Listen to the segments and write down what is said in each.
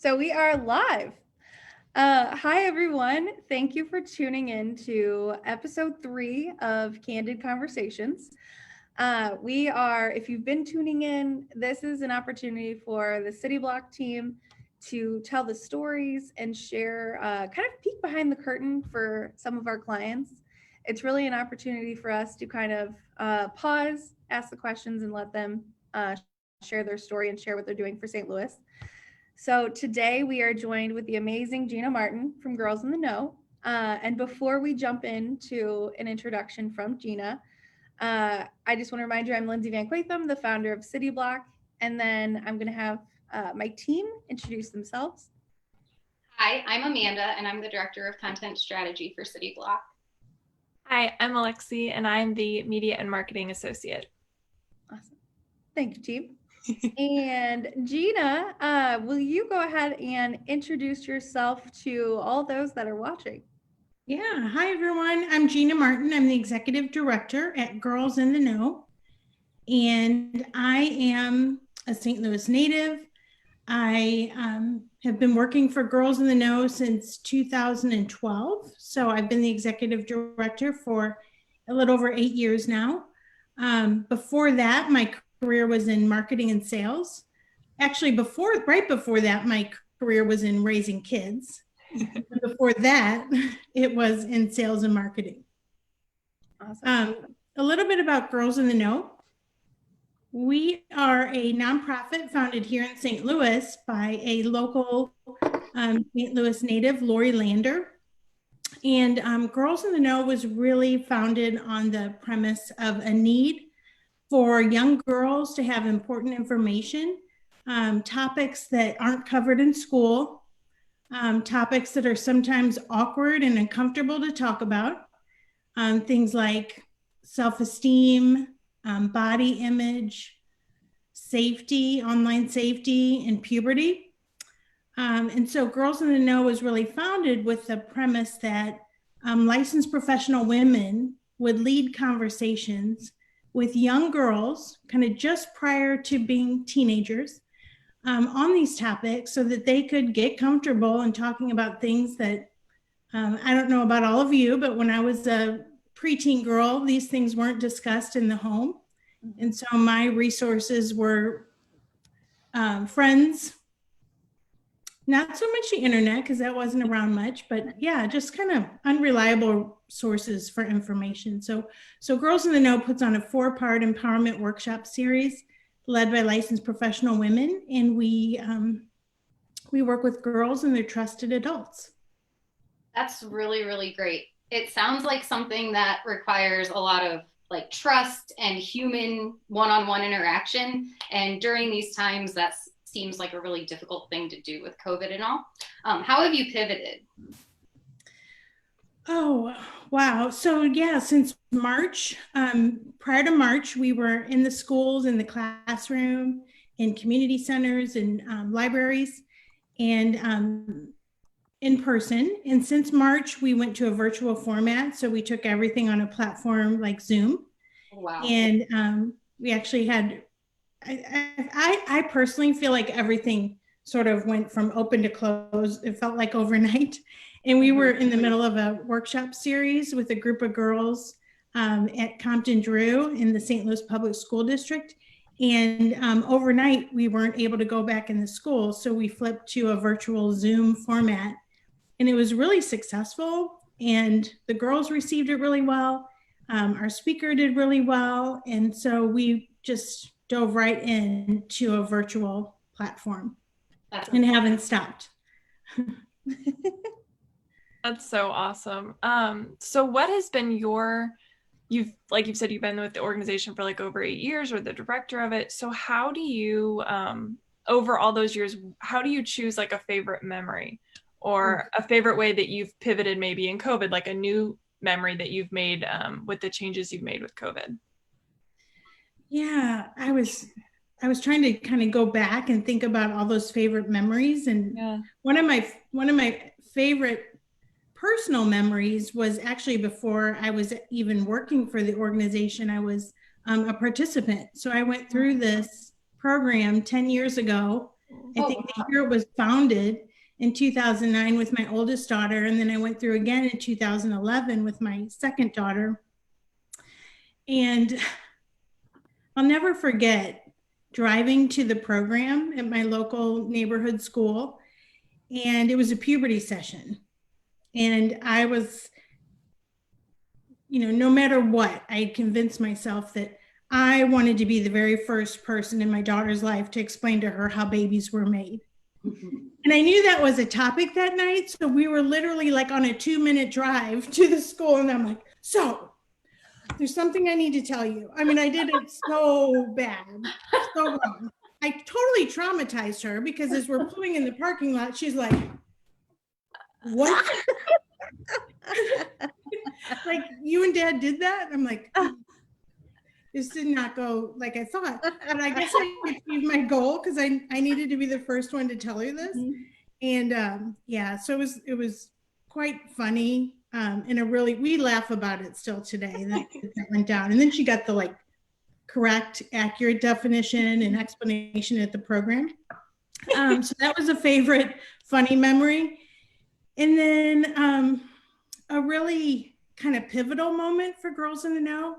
So we are live. Hi, everyone. Thank you for tuning in to episode 3 of Candid Conversations. If you've been tuning in, this is an opportunity for the City Block team to tell the stories and share, kind of peek behind the curtain for some of our clients. It's really an opportunity for us to kind of pause, ask the questions, and let them share their story and share what they're doing for St. Louis. So today we are joined with the amazing Gina Martin from Girls in the Know. And before we jump into an introduction from Gina, I just want to remind you I'm Lindsay Van Quatham, the founder of City Block. And then I'm going to have my team introduce themselves. Hi, I'm Amanda, and I'm the Director of Content Strategy for City Block. Hi, I'm Alexi, and I'm the Media and Marketing Associate. Awesome. Thank you, team. And Gina, will you go ahead and introduce yourself to all those that are watching? Yeah. Hi, everyone. I'm Gina Martin. I'm the Executive Director at Girls in the Know. And I am a St. Louis native. I have been working for Girls in the Know since 2012. So I've been the Executive Director for a little over 8 years now. Before that, my career was in marketing and sales. Actually, right before that, my career was in raising kids. Before that, it was in sales and marketing. Awesome. A little bit about Girls in the Know. We are a nonprofit founded here in St. Louis by a local St. Louis native, Lori Lander. And Girls in the Know was really founded on the premise of a need for young girls to have important information, topics that aren't covered in school, topics that are sometimes awkward and uncomfortable to talk about, things like self-esteem, body image, safety, online safety, and puberty. And so Girls in the Know was really founded with the premise that licensed professional women would lead conversations with young girls kind of just prior to being teenagers on these topics so that they could get comfortable in talking about things that I don't know about all of you, but when I was a preteen girl, these things weren't discussed in the home. And so my resources were friends, not so much the internet because that wasn't around much, but yeah, just kind of unreliable sources for information. So Girls in the Know puts on a 4-part empowerment workshop series led by licensed professional women, and we work with girls and their trusted adults. That's really, really great. It sounds like something that requires a lot of like trust and human one-on-one interaction. And during these times, that seems like a really difficult thing to do with COVID and all. How have you pivoted? Oh, wow. So yeah, since March, prior to March, we were in the schools, in the classroom, in community centers and libraries, and in person. And since March, we went to a virtual format. So we took everything on a platform like Zoom. Wow. And we actually had, I personally feel like everything sort of went from open to close. It felt like overnight. And we were in the middle of a workshop series with a group of girls at Compton Drew in the St. Louis Public School District. And overnight, we weren't able to go back in the school. So we flipped to a virtual Zoom format. And it was really successful. And the girls received it really well. Our speaker did really well. And so we just dove right into a virtual platform and haven't stopped. That's so awesome. So what has been you've said, you've been with the organization for like over 8 years, or the director of it. So how do you, over all those years, how do you choose like a favorite memory or a favorite way that you've pivoted maybe in COVID, like a new memory that you've made with the changes you've made with COVID? Yeah, I was trying to kind of go back and think about all those favorite memories. And one of my favorite personal memories was actually before I was even working for the organization. I was a participant. So I went through this program 10 years ago I Oh, think the year it was founded in 2009 with my oldest daughter, and then I went through again in 2011 with my second daughter. And I'll never forget driving to the program at my local neighborhood school, and it was a puberty session. And I was, no matter what, I had convinced myself that I wanted to be the very first person in my daughter's life to explain to her how babies were made. And I knew that was a topic that night. So we were literally like on a 2-minute drive to the school. And I'm like, so there's something I need to tell you. I mean, I did it so bad, so wrong. I totally traumatized her because as we're pulling in the parking lot, she's like, what? Like, you and Dad did that? I'm like, this did not go like I thought. But I guess I achieved my goal because I needed to be the first one to tell her this. And yeah, so it was quite funny. And we laugh about it still today that went down. And then she got the correct, accurate definition and explanation at the program. So that was a favorite funny memory. And then a really kind of pivotal moment for Girls in the Know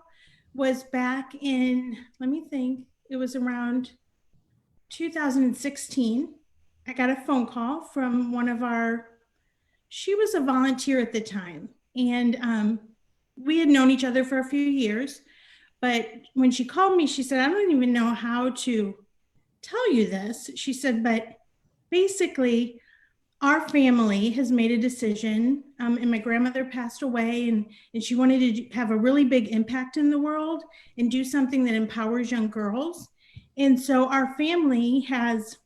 was back in, let me think, it was around 2016. I got a phone call from she was a volunteer at the time. And we had known each other for a few years. But when she called me, she said, I don't even know how to tell you this. She said, but basically, our family has made a decision, and my grandmother passed away, and she wanted to have a really big impact in the world and do something that empowers young girls. And so our family has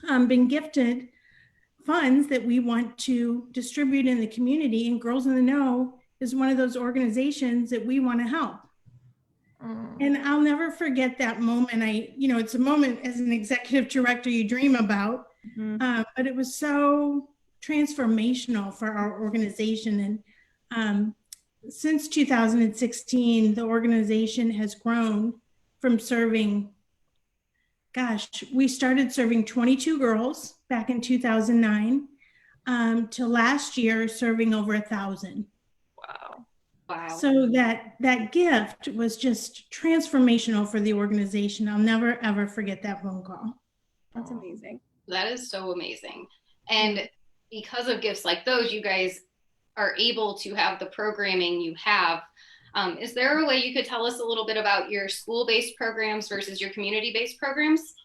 been gifted funds that we want to distribute in the community, and Girls in the Know is one of those organizations that we want to help. And I'll never forget that moment. It's a moment as an executive director you dream about. But it was so transformational for our organization. And since 2016, the organization has grown from we started serving 22 girls back in 2009 to last year serving over 1,000. Wow. So that gift was just transformational for the organization. I'll never, ever forget that phone call. That's amazing. That is so amazing. And because of gifts like those, you guys are able to have the programming you have. Is there a way you could tell us a little bit about your school-based programs versus your community-based programs?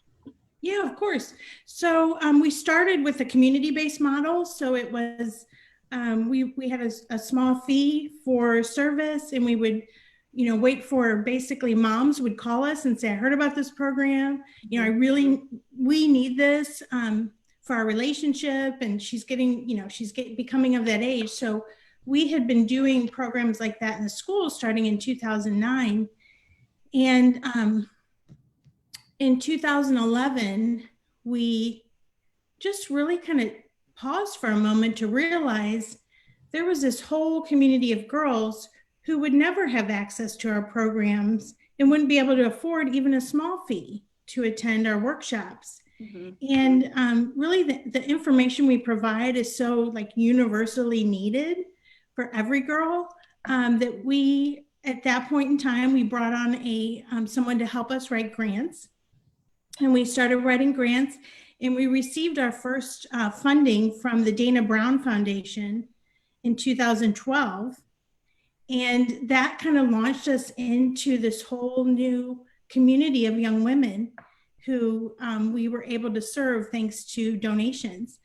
Yeah, of course. So we started with a community-based model. So it was, we had a small fee for service, and we would wait for basically moms would call us and say, I heard about this program. We need this for our relationship. And she's becoming of that age. So we had been doing programs like that in the school starting in 2009. And in 2011, we just really kind of paused for a moment to realize there was this whole community of girls who would never have access to our programs and wouldn't be able to afford even a small fee to attend our workshops. And really the information we provide is so universally needed for every girl that we, at that point in time, we brought on someone to help us write grants. And we started writing grants, and we received our first funding from the Dana Brown Foundation in 2012. And that kind of launched us into this whole new community of young women who we were able to serve thanks to donations.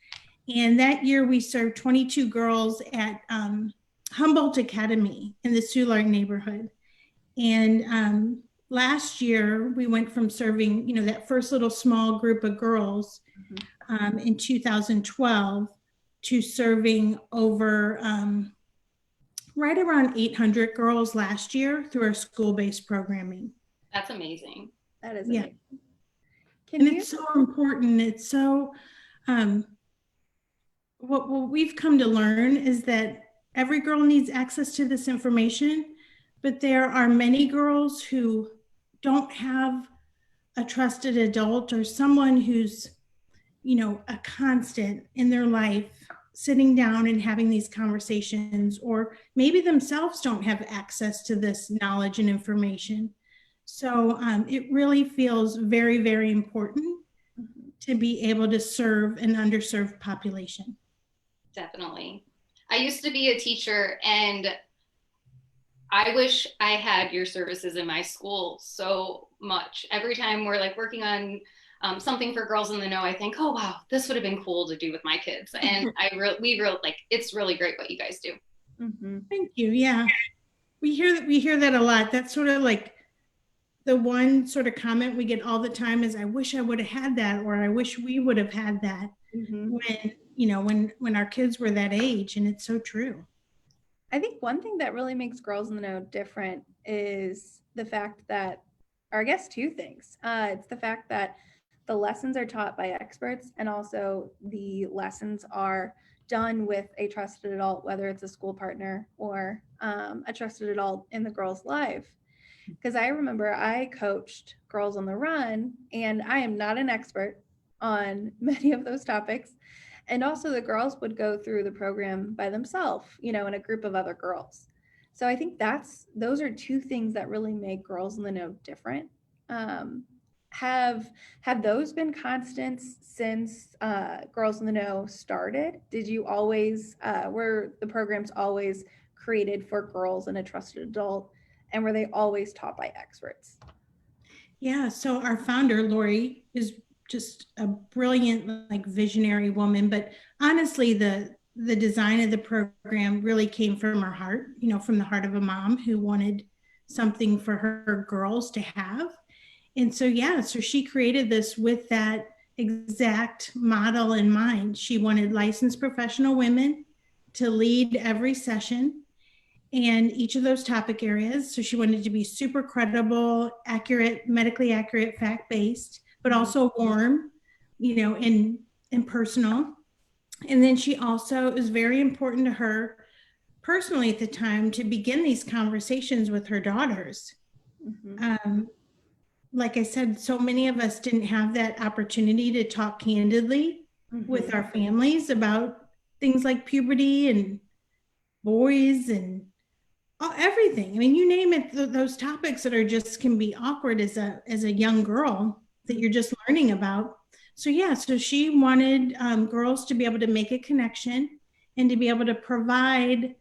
And that year we served 22 girls at Humboldt Academy in the Soulard neighborhood. And last year we went from serving, that first little small group of girls in 2012 to serving over right around 800 girls last year through our school-based programming. That's amazing. That is amazing. It's so important. It's so, what we've come to learn is that every girl needs access to this information, but there are many girls who don't have a trusted adult or someone who's a constant in their life, sitting down and having these conversations, or maybe themselves don't have access to this knowledge and information. So it really feels very, very important to be able to serve an underserved population. Definitely. I used to be a teacher, and I wish I had your services in my school so much. Every time we're like working on something for Girls in the Know, I think, oh wow, this would have been cool to do with my kids. And it's really great what you guys do. Mm-hmm. Thank you. Yeah, we hear that a lot. That's sort of like the one sort of comment we get all the time is, I wish I would have had that, or I wish we would have had that when our kids were that age. And it's so true. I think one thing that really makes Girls in the Know different is the fact that, or I guess two things. It's the fact that the lessons are taught by experts, and also the lessons are done with a trusted adult, whether it's a school partner or a trusted adult in the girl's life. Because I remember I coached Girls on the Run, and I am not an expert on many of those topics. And also the girls would go through the program by themselves, in a group of other girls. So I think those are two things that really make Girls in the Know different. Have those been constants since Girls in the Know started? Did you always, were the programs always created for girls and a trusted adult? And were they always taught by experts? Yeah, so our founder, Lori, is just a brilliant, like, visionary woman. But honestly, the design of the program really came from her heart, from the heart of a mom who wanted something for her girls to have. And so, so she created this with that exact model in mind. She wanted licensed professional women to lead every session and each of those topic areas. So she wanted to be super credible, accurate, medically accurate, fact-based, but also warm, and personal. And then she also, it was very important to her personally at the time to begin these conversations with her daughters. Like I said, so many of us didn't have that opportunity to talk candidly with our families about things like puberty and boys and everything. I mean, you name it, those topics that are just can be awkward as a young girl that you're just learning about. So so she wanted girls to be able to make a connection and to be able to provide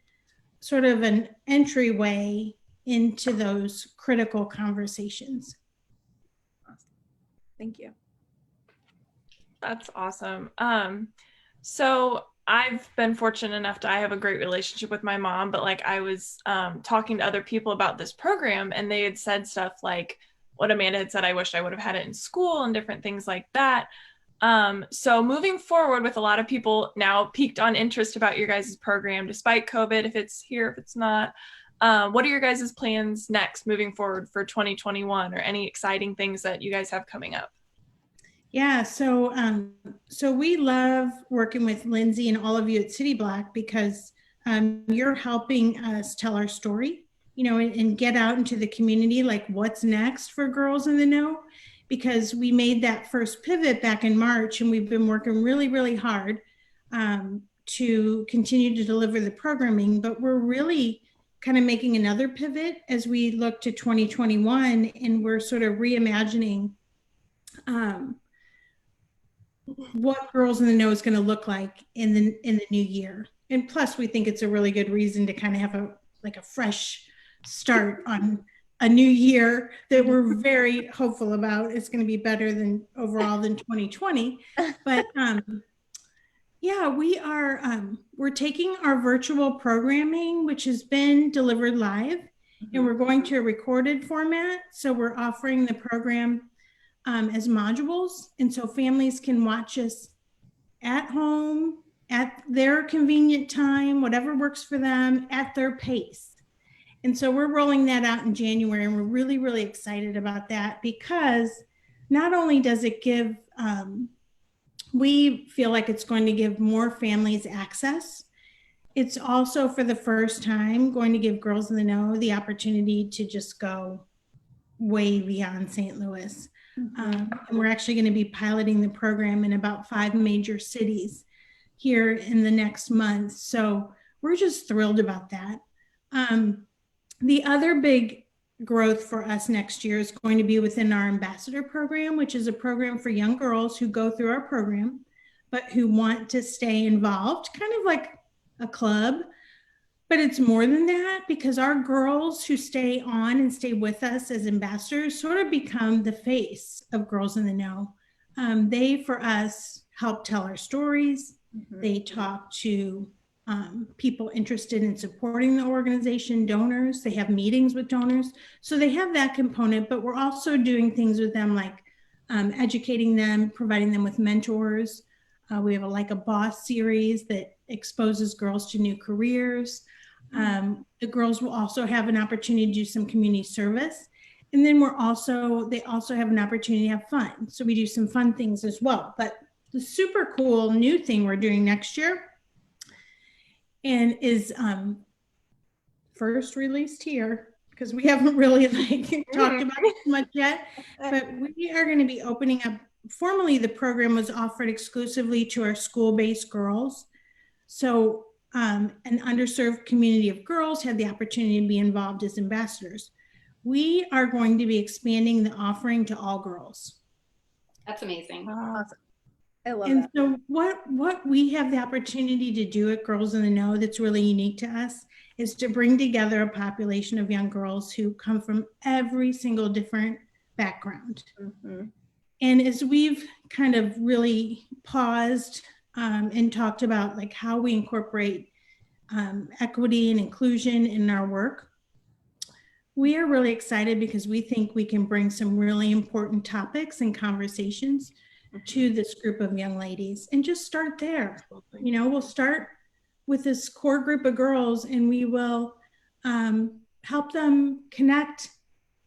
sort of an entryway into those critical conversations. Thank you. That's awesome. So I've been fortunate enough I have a great relationship with my mom, but like I was talking to other people about this program, and they had said stuff like what Amanda had said, I wish I would have had it in school and different things like that. So moving forward, with a lot of people now piqued on interest about your guys' program, despite COVID, if it's here, if it's not, what are your guys' plans next moving forward for 2021, or any exciting things that you guys have coming up? Yeah, so we love working with Lindsay and all of you at City Block, because you're helping us tell our story, and get out into the community, like what's next for Girls in the Know, because we made that first pivot back in March, and we've been working really, really hard to continue to deliver the programming, but we're really kind of making another pivot as we look to 2021, and we're sort of reimagining what Girls in the Know is going to look like in the new year. And plus, we think it's a really good reason to kind of have a fresh start on a new year that we're very hopeful about. It's going to be better than overall than 2020. But we are we're taking our virtual programming, which has been delivered live, and we're going to a recorded format. So we're offering the program as modules, and so families can watch us at home at their convenient time, whatever works for them, at their pace. And so we're rolling that out in January, and we're really, really excited about that, because not only does it give, we feel like it's going to give more families access, it's also for the first time going to give Girls in the Know the opportunity to just go way beyond St. Louis. And we're actually going to be piloting the program in about 5 major cities here in the next month. So we're just thrilled about that. The other big growth for us next year is going to be within our ambassador program, which is a program for young girls who go through our program, but who want to stay involved, kind of like a club. But it's more than that, because our girls who stay on and stay with us as ambassadors sort of become the face of Girls in the Know. They, for us, help tell our stories. They talk to people interested in supporting the organization, donors. They have meetings with donors. So they have that component, but we're also doing things with them like educating them, providing them with mentors. We have a Boss series that exposes girls to new careers. The girls will also have an opportunity to do some community service. And then they also have an opportunity to have fun. So we do some fun things as well. But the super cool new thing we're doing next year and is first released here, because we haven't really talked about it much yet, but we are going to be opening up. Formerly, the program was offered exclusively to our school-based girls. So an underserved community of girls had the opportunity to be involved as ambassadors. We are going to be expanding the offering to all girls. That's amazing. Awesome. I love And that. so what we have the opportunity to do at Girls in the Know that's really unique to us is to bring together a population of young girls who come from every single different background. And as we've kind of really paused and talked about how we incorporate equity and inclusion in our work, we are really excited because we think we can bring some really important topics and conversations to this group of young ladies and just start there. We'll start with this core group of girls and we will help them connect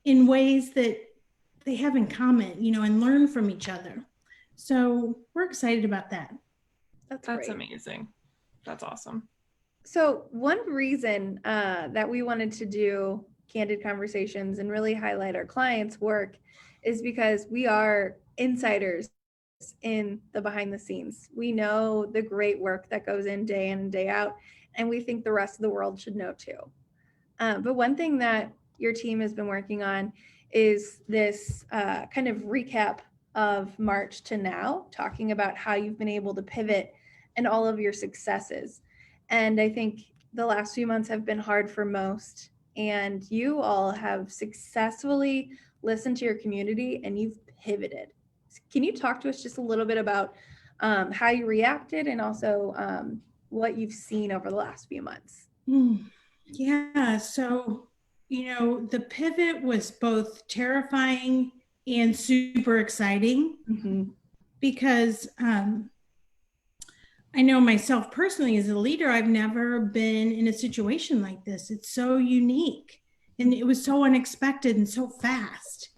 in ways that they have in common, and learn from each other. So we're excited about that. That's great. amazing. That's awesome. So one reason that we wanted to do Candid Conversations and really highlight our clients' work is because we are insiders in the behind the scenes. We know the great work that goes in and day out, and we think the rest of the world should know too. But one thing that your team has been working on is this kind of recap of March to now, talking about how you've been able to pivot and all of your successes. And I think the last few months have been hard for most, and you all have successfully listened to your community and you've pivoted. Can you talk to us just a little bit about how you reacted and also what you've seen over the last few months? Yeah, so, the pivot was both terrifying and super exciting because I know myself personally as a leader, I've never been in a situation like this. It's so unique and it was so unexpected and so fast.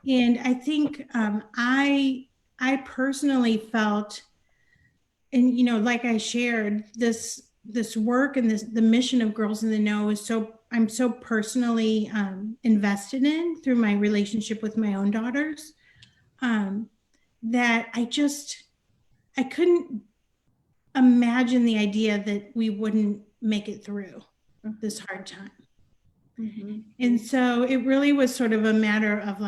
And I think I personally felt, and like I shared, this work and the mission of Girls in the Know is I'm so personally invested in through my relationship with my own daughters that I couldn't imagine the idea that we wouldn't make it through this hard time. And so it really was sort of a matter of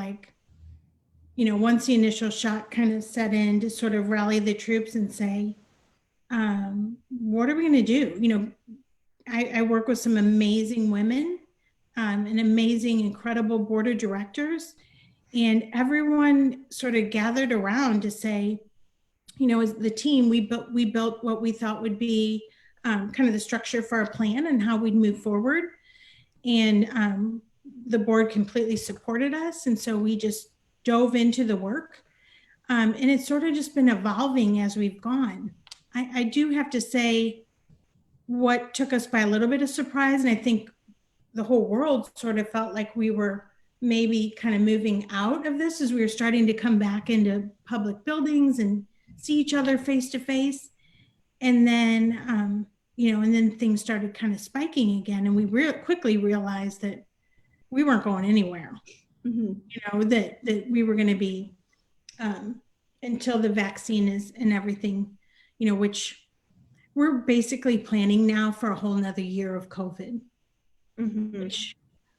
once the initial shock kind of set in, to sort of rally the troops and say, what are we going to do? I work with some amazing women, an amazing, incredible board of directors, and everyone sort of gathered around to say, as the team, we built what we thought would be kind of the structure for our plan and how we'd move forward. And the board completely supported us. And so we just dove into the work. And it's sort of just been evolving as we've gone. I do have to say, what took us by a little bit of surprise, and I think the whole world sort of felt like we were maybe kind of moving out of this as we were starting to come back into public buildings and see each other face to face. And then, and then things started kind of spiking again. And we quickly realized that we weren't going anywhere, that we were going to be until the vaccine is and everything, which we're basically planning now for a whole nother year of COVID,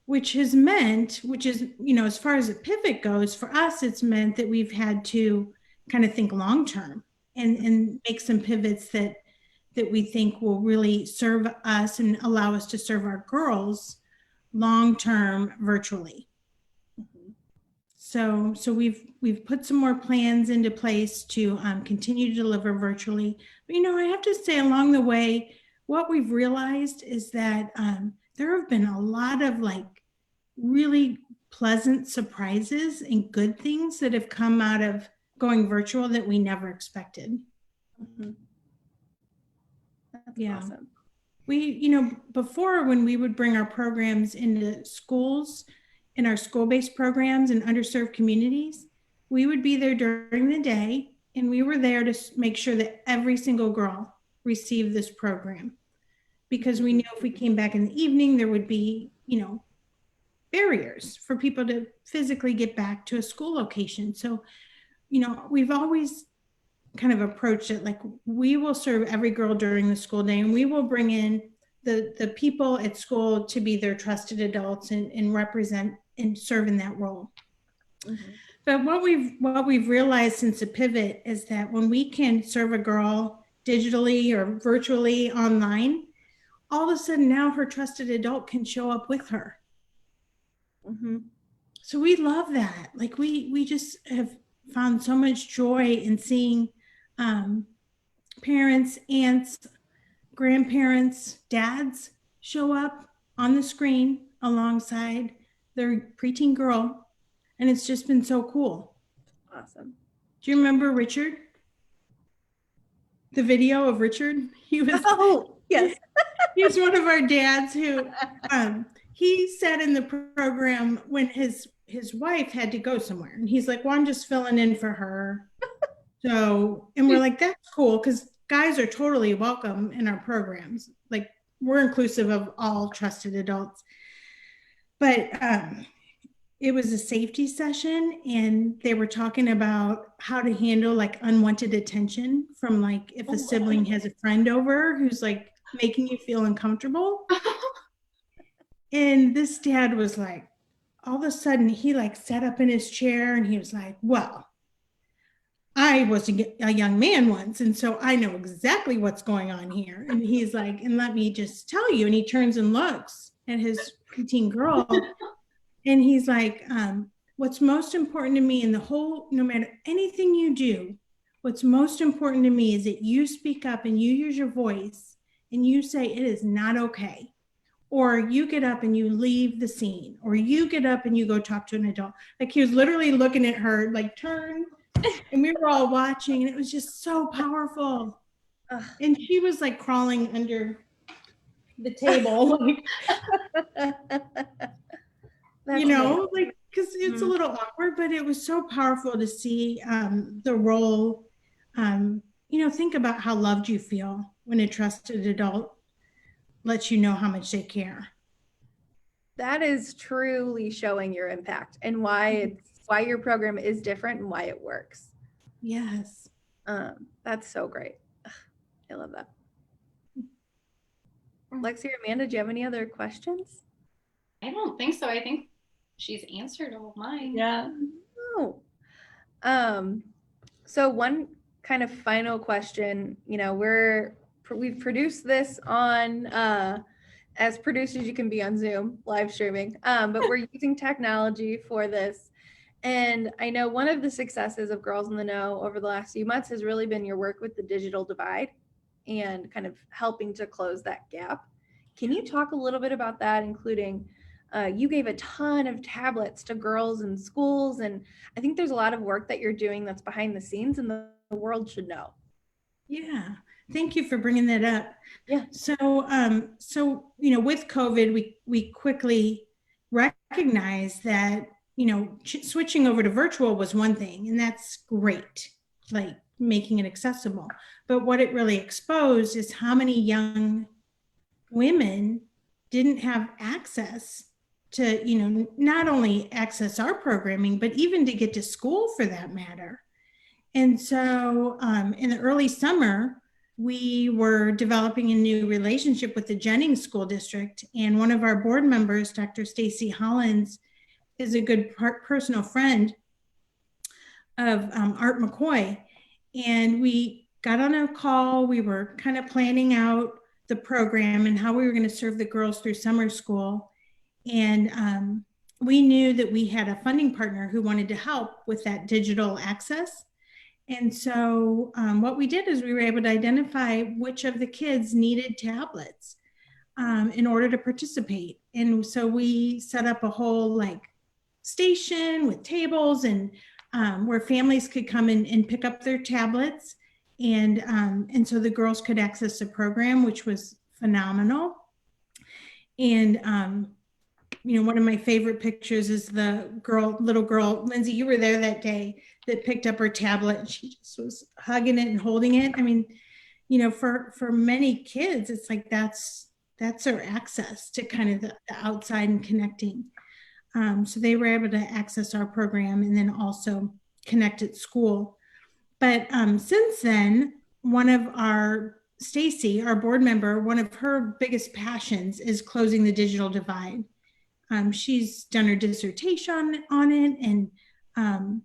which has meant, which is, as far as the pivot goes, for us, it's meant that we've had to kind of think long term and make some pivots that we think will really serve us and allow us to serve our girls long term virtually. So we've put some more plans into place to continue to deliver virtually. But I have to say, along the way, what we've realized is that there have been a lot of really pleasant surprises and good things that have come out of going virtual that we never expected. That's Yeah. awesome. We, before, when we would bring our programs into schools, in our school-based programs in underserved communities, we would be there during the day, and we were there to make sure that every single girl received this program, because we knew if we came back in the evening, there would be, barriers for people to physically get back to a school location. So, we've always kind of approached it like we will serve every girl during the school day, and we will bring in the people at school to be their trusted adults and represent and serve in that role. But what we've realized since the pivot is that when we can serve a girl digitally or virtually online, all of a sudden now her trusted adult can show up with her. So we love that. We just have found so much joy in seeing parents, aunts, grandparents, dads show up on the screen alongside their preteen girl. And it's just been so cool. Awesome. Do you remember Richard? The video of Richard? Oh, yes. He was one of our dads who he said in the program when his wife had to go somewhere, and he's like, well, I'm just filling in for her. So, and we're like, that's cool, because guys are totally welcome in our programs. We're inclusive of all trusted adults. But it was a safety session, and they were talking about how to handle unwanted attention from if a sibling has a friend over who's making you feel uncomfortable. And this dad was all of a sudden he sat up in his chair, and he was like, well, I was a young man once, and so I know exactly what's going on here. And he's like, and let me just tell you. And he turns and looks at his preteen girl, and he's like, what's most important to me in the whole, no matter anything you do, what's most important to me is that you speak up and you use your voice and you say it is not okay. Or you get up and you leave the scene, or you get up and you go talk to an adult. He was literally looking at her, turn. And we were all watching, and it was just so powerful. And she was crawling under the table, because it's a little awkward, but it was so powerful to see the role. Think about how loved you feel when a trusted adult lets you know how much they care. That is truly showing your impact and why your program is different and why it works. Yes. That's so great. I love that. Lexi or Amanda, do you have any other questions? I don't think so. I think she's answered all of mine. Yeah. Oh. So one kind of final question, we've produced this on as produced as you can be on Zoom live streaming, but we're using technology for this. And I know one of the successes of Girls in the Know over the last few months has really been your work with the digital divide and kind of helping to close that gap. Can you talk a little bit about that, including you gave a ton of tablets to girls in schools, and I think there's a lot of work that you're doing that's behind the scenes and the world should know. Yeah, thank you for bringing that up. Yeah. So with COVID, we quickly recognized that switching over to virtual was one thing, and that's great, making it accessible. But what it really exposed is how many young women didn't have access to, not only access our programming, but even to get to school for that matter. And so in the early summer, we were developing a new relationship with the Jennings School District. And one of our board members, Dr. Stacy Hollins, is a good personal friend of Art McCoy. And we got on a call. We were kind of planning out the program and how we were going to serve the girls through summer school. And we knew that we had a funding partner who wanted to help with that digital access. And so what we did is we were able to identify which of the kids needed tablets in order to participate. And so we set up a whole like station with tables and where families could come in and pick up their tablets. And so the girls could access the program, which was phenomenal. And one of my favorite pictures is the little girl, Lindsay, you were there that day, that picked up her tablet and she just was hugging it and holding it. I mean, for many kids, it's like that's their access to kind of the outside and connecting. So they were able to access our program and then also connect at school. But since then, Stacy, our board member, one of her biggest passions is closing the digital divide. She's done her dissertation on it and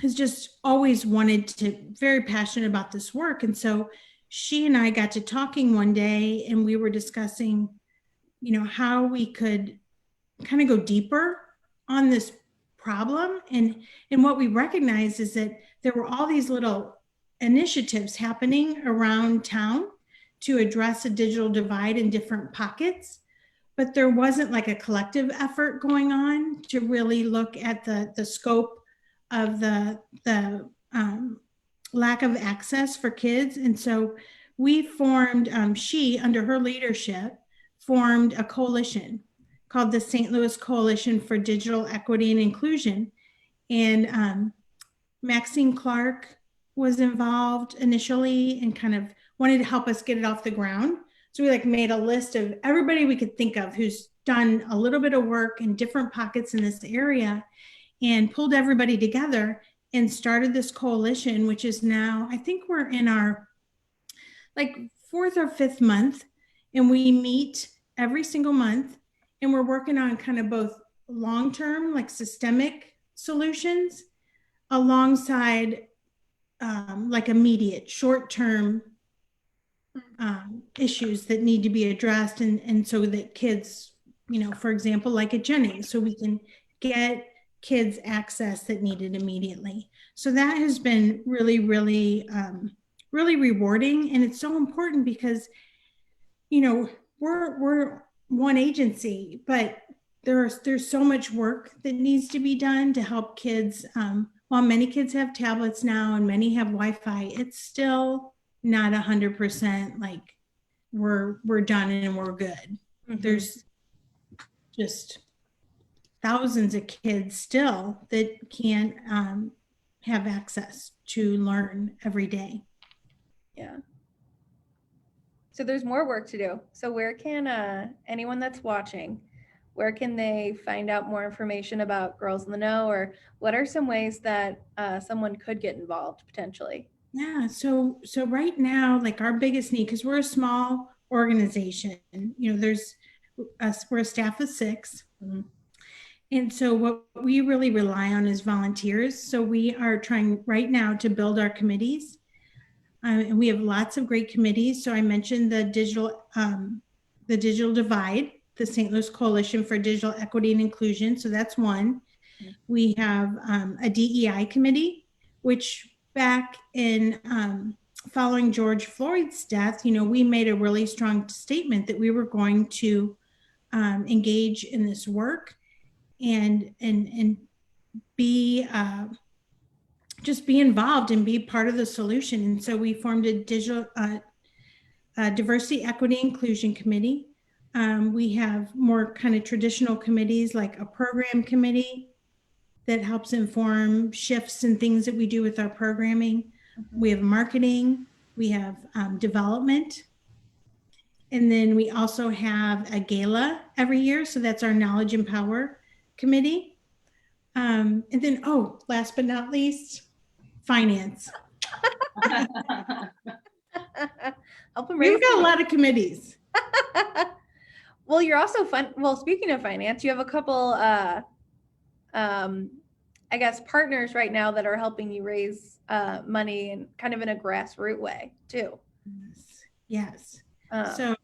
has just always very passionate about this work. And so she and I got to talking one day and we were discussing, how we could kind of go deeper on this problem. And what we recognized is that there were all these little initiatives happening around town to address a digital divide in different pockets. But there wasn't like a collective effort going on to really look at the scope of the lack of access for kids. And so we formed, she, under her leadership, formed a coalition called the St. Louis Coalition for Digital Equity and Inclusion. And Maxine Clark was involved initially and kind of wanted to help us get it off the ground. So we made a list of everybody we could think of who's done a little bit of work in different pockets in this area and pulled everybody together and started this coalition, which is now, I think we're in our fourth or fifth month, and we meet every single month and we're working on kind of both long-term, systemic solutions alongside immediate short-term issues that need to be addressed, and so that kids, for example, like at Jennings, so we can get kids access that needed immediately. So that has been really, really, really rewarding, and it's so important because, we're one agency, but there's so much work that needs to be done to help kids. While many kids have tablets now and many have Wi-Fi, it's still not 100% we're done and we're good. Mm-hmm. There's just thousands of kids still that can't have access to learn every day. Yeah. So there's more work to do. So where can anyone that's watching, where can they find out more information about Girls in the Know, or what are some ways that someone could get involved potentially? Yeah, so right now, our biggest need, because we're a small organization, we're a staff of 6. Mm-hmm. And so what we really rely on is volunteers. So we are trying right now to build our committees. And we have lots of great committees. So I mentioned the digital divide, the St. Louis Coalition for Digital Equity and Inclusion. So that's one. Mm-hmm. We have a DEI committee, which back in following George Floyd's death, we made a really strong statement that we were going to engage in this work and be just be involved and be part of the solution. And so we formed a digital diversity, equity, inclusion committee. We have more kind of traditional committees like a program committee that helps inform shifts and things that we do with our programming. Mm-hmm. We have marketing, we have development. And then we also have a gala every year. So that's our Knowledge and Power committee. And then, last but not least, finance. Help them raise We've got a money. lot of committees. Well, you're also fun. Well, speaking of finance, you have a couple, I guess, partners right now that are helping you raise money and kind of in a grassroots way too. Yes. Uh, So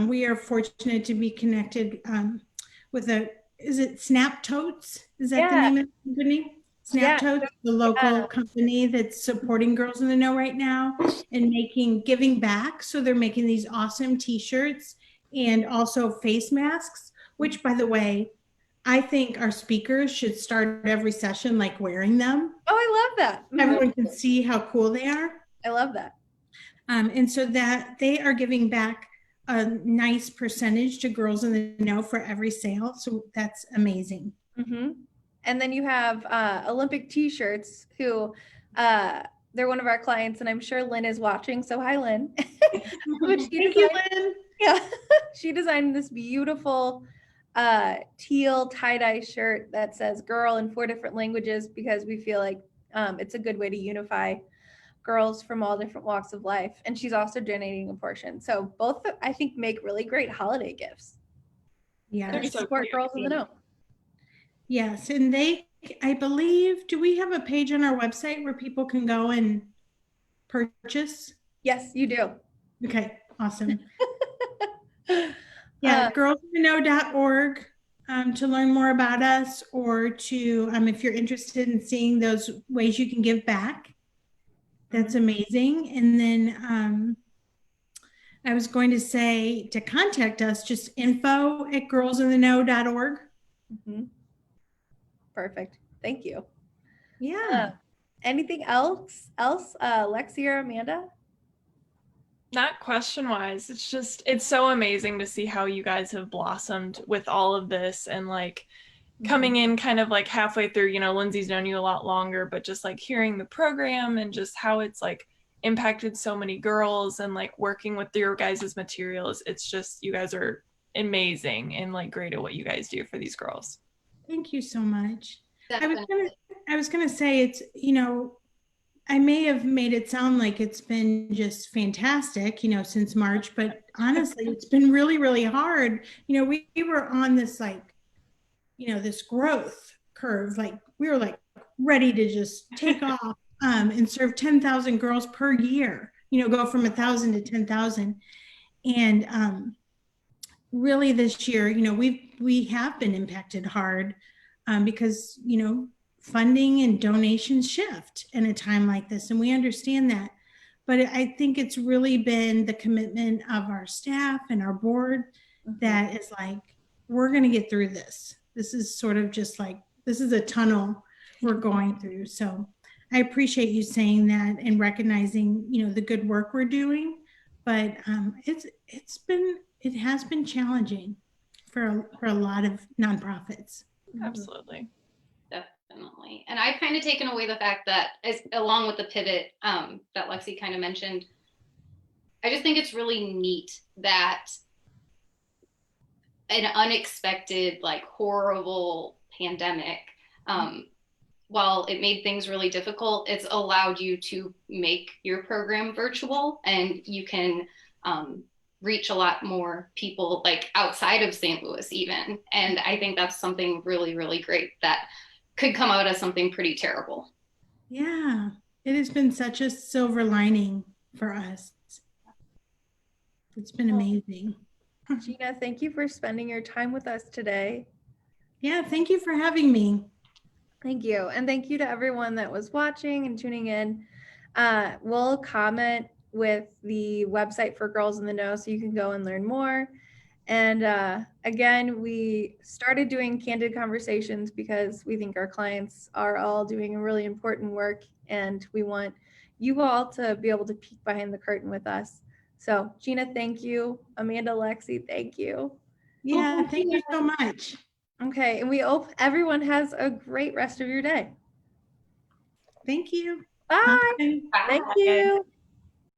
we are fortunate to be connected with is it Snap Totes? Is that the Yeah. name of the company? Snap Yeah. Totes, the local company that's supporting Girls in the Know right now and giving back. So they're making these awesome t-shirts and also face masks, which by the way, I think our speakers should start every session like wearing them. Oh, I love that. Everyone can see how cool they are. I love that. And so that they are giving back a nice percentage to Girls in the Know for every sale. So that's amazing. Mm-hmm. And then you have Olympic T-shirts who they're one of our clients, and I'm sure Lynn is watching. So hi, Lynn. Thank you, Lynn. Yeah, she designed this beautiful teal tie-dye shirt that says "girl" in 4 different languages because we feel like it's a good way to unify girls from all different walks of life. And she's also donating a portion. So both, I think, make really great holiday gifts. Yeah. They're so Support cute. Girls in the Know. Yes. And I believe, do we have a page on our website where people can go and purchase? Yes, you do. Okay. Awesome. Yeah. girlsintheknow.org to learn more about us or to, if you're interested in seeing those ways you can give back. That's amazing. And then I was going to say to contact us, just info@girlsintheknow.org. Mm-hmm. Perfect. Thank you. Yeah. Anything else, Lexi or Amanda? Not question wise. It's so amazing to see how you guys have blossomed with all of this and like coming in kind of like halfway through, Lindsay's known you a lot longer, but just like hearing the program and just how it's like impacted so many girls and like working with your guys' materials. It's just, you guys are amazing and like great at what you guys do for these girls. Thank you so much. Definitely. I was gonna say it's, I may have made it sound like it's been just fantastic, since March, but honestly, it's been really, really hard. We were on this like, this growth curve, like we were like ready to just take off and serve 10,000 girls per year, go from 1,000 to 10,000. And really this year, we have been impacted hard because, funding and donations shift in a time like this. And we understand that. But I think it's really been the commitment of our staff and our board that is like, we're going to get through this. This is sort of just like, this is a tunnel we're going through. So I appreciate you saying that and recognizing, the good work we're doing. But it has been challenging for a lot of nonprofits. Absolutely. Definitely. And I've kind of taken away the fact that along with the pivot that Lexi kind of mentioned, I just think it's really neat that an unexpected, like horrible pandemic, while it made things really difficult, it's allowed you to make your program virtual and you can reach a lot more people like outside of St. Louis even. And I think that's something really, really great that could come out as something pretty terrible. Yeah, it has been such a silver lining for us. It's been amazing. Gina, thank you for spending your time with us today. Yeah, thank you for having me. Thank you. And thank you to everyone that was watching and tuning in. We'll comment with the website for Girls in the Know so you can go and learn more. And again, we started doing candid conversations because we think our clients are all doing a really important work and we want you all to be able to peek behind the curtain with us. So Gina, thank you. Amanda, Lexi, thank you. Yeah, thank you so much. Okay, and we hope everyone has a great rest of your day. Thank you. Bye. Bye. Thank you.